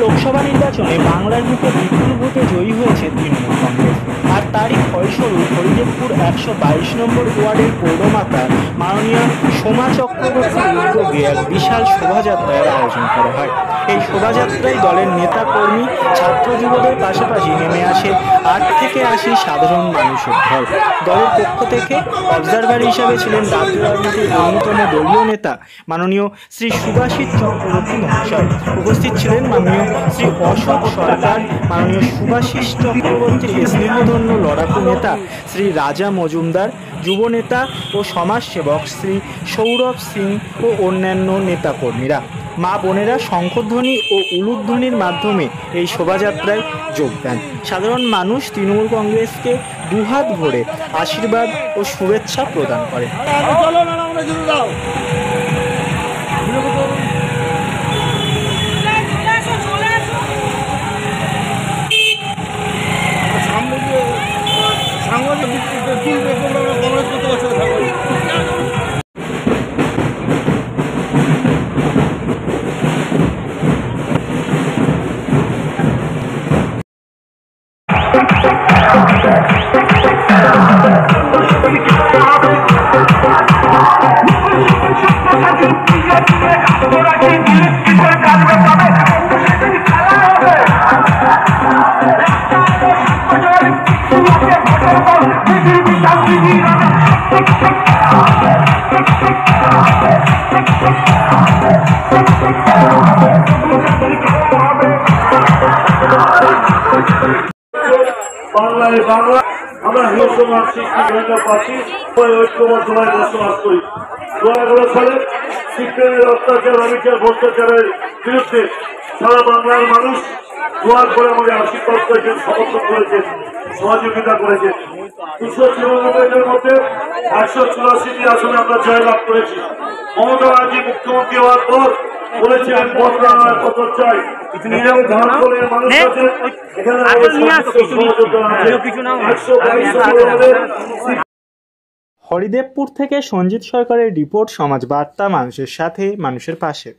লোকসভা নির্বাচনে বাংলার বুকে বিপুল ভোটে জয়ী হয়েছে তৃণমূল কংগ্রেস। আর তারই ফলস্বরূপ হরিদেবপুর 122 নম্বর ওয়ার্ডের পৌরমাতা মাননীয় সোমা চক্রবর্তীর উদ্যোগে এক বিশাল শোভাযাত্রার আয়োজন করা হয়। এই শোভাযাত্রায় দলের নেতা কর্মী, ছাত্র যুবদের পাশাপাশি নেমে আসে 8 থেকে 80 সাধারণ মানুষের ঢল। দলের পক্ষ থেকে অবজারভার হিসাবে ছিলেন রাজ্য রাজনীতির অন্যতম দলীয় নেতা মাননীয় শ্রী সুভাষিত চক্রবর্তী মহাশয়। উপস্থিত ছিলেন মাননীয় শ্রী অশোক সরকার, মাননীয় সুভাষিস চক্রবর্তীর স্নেহধন্য লড়াকু নেতা শ্রী রাজা মজুমদার, যুব নেতা ও সমাজসেবক শ্রী সৌরভ সিং ও অন্যান্য নেতাকর্মীরা। মা বোনেরা শঙ্খধ্বনি ও উলুধ্বনির মাধ্যমে এই শোভাযাত্রায় যোগ দেন। সাধারণ মানুষ তৃণমূল কংগ্রেসকে দুহাত ভরে আশীর্বাদ ও শুভেচ্ছা প্রদান করে। বাংলায় বাংলা আমরা হিন্দুসমাজ সৃষ্টি ঐক্যবদ্ধভাবে বসবাস করি। 2011 সালে সিপিএমের অত্যাচার, অবিচার, ভ্রষ্টাচারের বিরুদ্ধে সারা বাংলার মানুষ দুয়ার করে আমাদের আশীর্বাদ করেছেন, সমর্থন করেছেন, সহযোগিতা করেছেন। 294 মধ্যে 184টি আসনে আমরা জয়লাভ করেছি। মমতা ব্যানার্জি মুখ্যমন্ত্রী হওয়ার পর বলেছিলেন বদলানোর কত চাই, মানুষ আছে এখানে। হরিদেবপুর থেকে সঞ্জিত সরকারের রিপোর্ট, সমাজ বার্তা, মানুষের সাথে, মানুষের পাশে।